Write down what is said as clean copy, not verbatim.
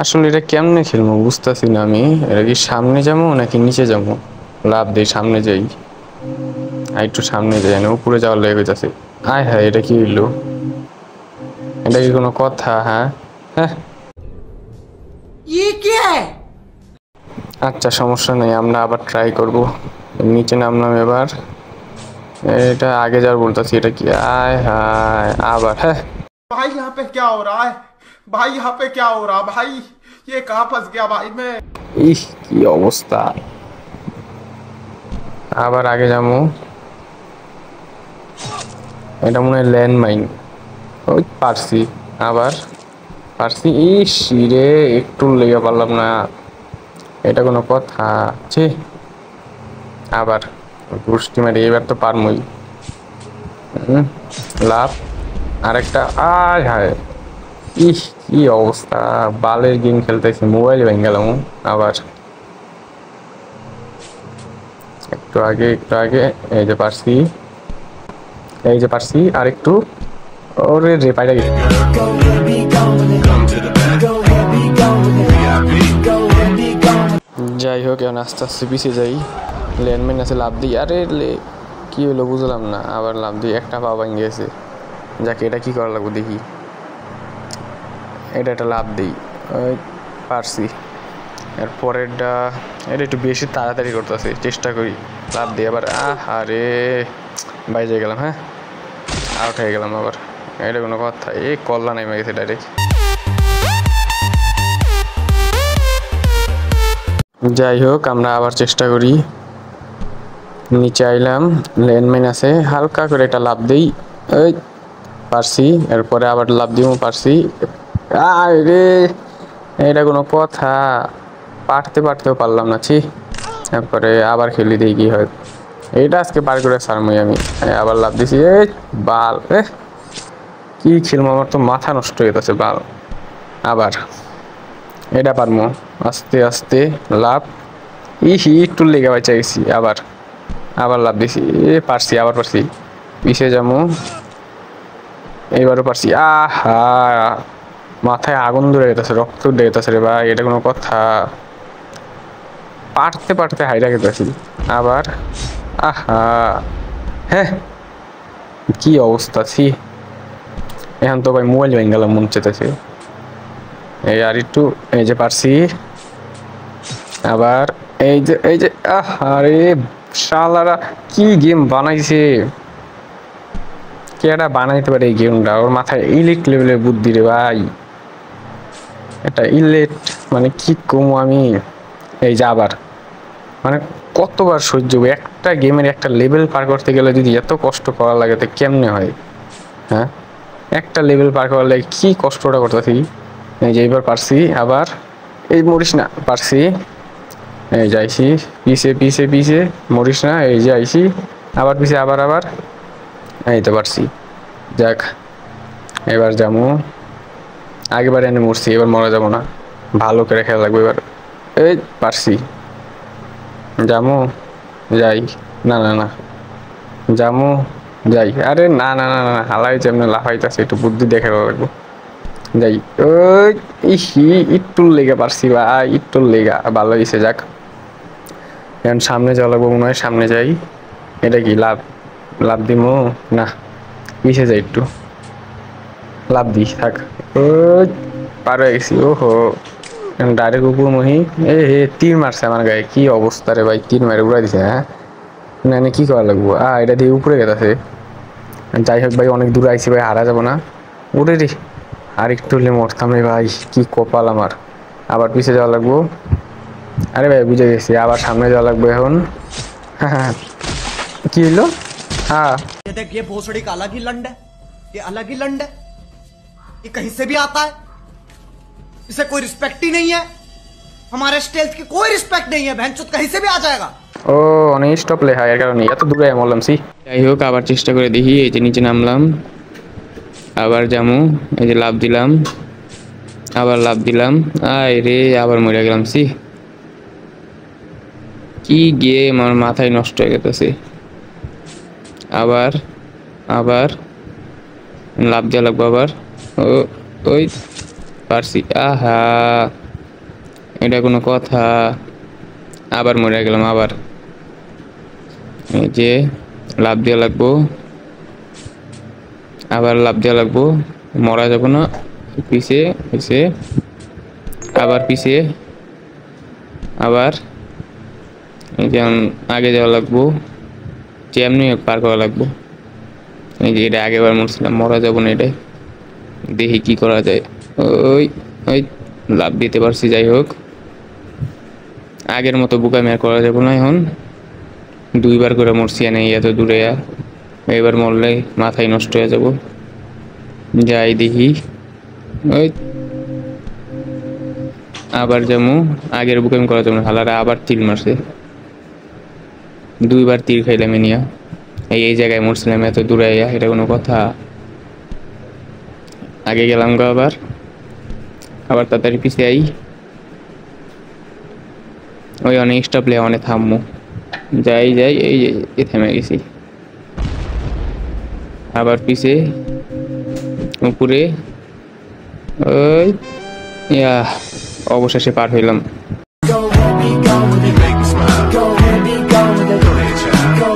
আসলে এটা কেমনে খেলবো বুঝতেছি না আমি। এটা কি সামনে যাবো নাকি নিচে যাবো? লাভ দেই, সামনে যাই। আর একটু সামনে যাই না, উপরে যাওয়ার লেগে হইতাছে। আয় হায়, এটা কি হইলো? এটা কি কোনো কথা? হ্যাঁ হ্যাঁ, ये क्या है? আচ্ছা সমস্যা নেই, আমরা আবার ট্রাই করব। নিচে নামলাম এবার। এটা আগে যাওয়ার বলতেছি, এটা কি? আয় হায়, আবার হ্যাঁ। भाई यहाँ पे क्या हो रहा है? भाई यहाँ पे क्या हो रहा है भाई? ये कहाँ फंस गया भाई मैं? ইহ, কি অবস্থা! আবার আগে যাবো। এটা মনে হয় ল্যান্ডমাইন। ওই পারছি, আবার পারছি। ইস রে, একটু লেগে পারলাম না। এটা কোনো কথা? ছি, আবার গোষ্ঠী মারি, এবার তো পারমই। লাভ, আরেকটা। আয় হায়, ইস কি অবস্থা! বালের গেম খেলতেছি, মোবাইল ভেঙে গেলাম। আবার একটু আগে, একটু আগে। এই যে পারছি, এই যে পারছি, আর একটু। ওরে রে, পাইরা গেছি। যাই হোক, এখন আস্তে আস্তে পিছিয়ে যাই। ল্যান্ডমাইন আছে, লাভ দিই। আরে কি হলো বুঝলাম না। আবার লাভ দিই, একটা পা ভেঙে গেছে। যাকে, এটা কি করা লাগবে দেখি। এটা একটা লাভ দিই, ওই পারছি। এর পরেরটা, এটা একটু বেশি তাড়াতাড়ি করতেছে, চেষ্টা করি। লাভ দিই আবার। আরে বাইরে গেলাম। হ্যাঁ, আউট হয়ে গেলাম আবার। এটা কোনো কথা? এই কল্লা নেমে গেছে ডাইরেক্ট। যাই হোক, আমরা আবার চেষ্টা করি। নিচে আইলাম, ল্যান্ডমাইন আছে, হালকা করে একটা লাভ দিই। এই পারছি, এরপরে আবার লাভ দিব, পারছি। আরে এটা কোনো কথা? পারতেও পারলাম না, ছি। তারপরে আবার খেলি, দিই কি হয়। এইটা আজকে পার করে সারমই আমি। আবার লাভ দিছি। এই বাল, কি খেলবো, আমার তো মাথা নষ্ট হয়ে গেছে। বাল, আবার এটা পারমো। আস্তে আস্তে লাভ। একটু লেগে বাঁচা গেছি। আবার আবার লাভ দিছি। পারছি, আবার পারছি। পিছিয়ে যাবো, এইবারও পারছি। আহা, মাথায় আগুন ধরে গেছে, রক্ত উঠে গেছে রে ভাই। এটা কোনো কথা? পারতে হাইরা গেছি আবার। আহা, হ্যাঁ, কি অবস্থা! ছি, এখন তো ভাই মোবাইল ভেঙে গেলাম মন চেতেছে। এই আর একটু, এই যে পারছি। আবার এই যে আরে শালারা, কি গেম বানাইছে! কেডা বানাইতে পারে এই গেমটা? ওর মাথায় ইলিট লেভেলের বুদ্ধি রে ভাই। এটা ইলেট মানে কি কমু আমি। এই যে আবার, মানে কতবার সহ্য হবে? একটা গেমের একটা লেভেল পার করতে গেলে যদি এত কষ্ট করা লাগে, তো কেমনে হয়? হ্যাঁ, একটা লেভেল পার করার লাগে কি কষ্টটা করতেছি। এই যে এইবার পারছি আবার। এই মরিস না, পারছি। এই যাইছি, পিছে মরিস না। এই যে আইছি, আবার পিছে, আবার এই তো পারছি। যাক, এবার যাবো। আগেবার এনে মরছি, এবার মরা যাবো না। ভালো করে খেলা লাগবে এবার। এই পারছি, যাবো, যাই। না না না, যাবো, যাই। আরে না না না না, হালাই যেমন লাফাইতেছে, একটু বুদ্ধি দেখে লাগবো। যাই। ওই ইহি, একটুর লেগে পারছি ভাই, একটুর লেগা ভালো হয়েছে। যাক, এখন সামনে যাওয়া লাগবো মনে হয়। সামনে যাই। এটা কি লাভ? লাভ দিমো না, পিছিয়ে যাই একটু। লাভ দিই, থাক। ওই পার হয়ে গেছি। ওহো, ডাইরেক্ট উপর মহি। তীর মারছে আমার গায়ে, কি অবস্থা রে ভাই! তীর মারে উড়াই দিছে। হ্যাঁ, না না, কি করা লাগবো? এটা দিয়ে উপরে গেছে। যাই হোক ভাই, অনেক দূরে আইছি ভাই, হারা যাবো না। উড়ে রে, আর একটু হলে মরতাম রে ভাই, কি কপাল আমার। আবার পিছিয়ে যাওয়া লাগবো। আরে ভাই বুঝে গেছি, আবার সামনে যাওয়া লাগবে এখন। হ্যাঁ, কি হইলো? হ্যাঁ, देख ये भोसड़ी का अलग ही लंड है, ये अलग ही लंड है, ये कहीं से भी आता है, इसे कोई रिस्पेक्ट ही नहीं है, हमारे स्टेल्थ की कोई रिस्पेक्ट नहीं है, बहनचोद कहीं से भी आ जाएगा। ও অনেক স্টপ লেখা, এর কারণে এত দূরে মরলাম। সি, যাই হোক, আবার চেষ্টা করে দেখি। এই যে নিচে নামলাম, আবার যামু। এই যে লাভ দিলাম, আবার লাভ দিলাম। আয় রে, আবার মরে গেলাম। সি, কি গেম, আমার মাথায় নষ্ট হয়ে গেছে। আবার আবার লাভ দেওয়া লাগবো আবার। ও, ওই পারছি। আহা, এটা কোনো কথা? আবার মরে গেলাম। আবার এই যে লাফ দেওয়া লাগবো, আবার লাফ দেওয়া লাগবো, মরা যাব না। পিছে পিছে, আবার পিছে, আবার এই যে আগে যাওয়া লাগবো, যেমনি পার করা লাগবো। এই যে এটা আগেবার মরছিলাম, মরা যাবো না। এটাই দেখি কি করা যায়। ওই ওই লাভ দিতে পারছি, যাই হোক। আগের মতো বোকামি আর করা যাবো না। এখন 2বার করে মরছি নেই এত দূরে, এবার মরলে মাথায় নষ্ট হয়ে যাব। যাই দেখি, ওই আবার যাবো। আগের বোকামি করা যাবো না, হালারা আবার তীর মারছে। 2বার তীর খাইলাম নিয়া। এই জায়গায় মরছিলাম এত দূরে, এটা কোনো কথা? আগে গেলাম গো, আবার আবার তাড়াতাড়ি পিছিয়ে আই। ওই অনেক স্টপ লে, অনেক থামবো। যাই যাই, এই যে থেমে গেছি। আবার পিছে, উপরে, ওই ইয়া, অবশেষে পার হইলাম। Go, baby, go with it. Make me smile. Go, baby, go with it. Go,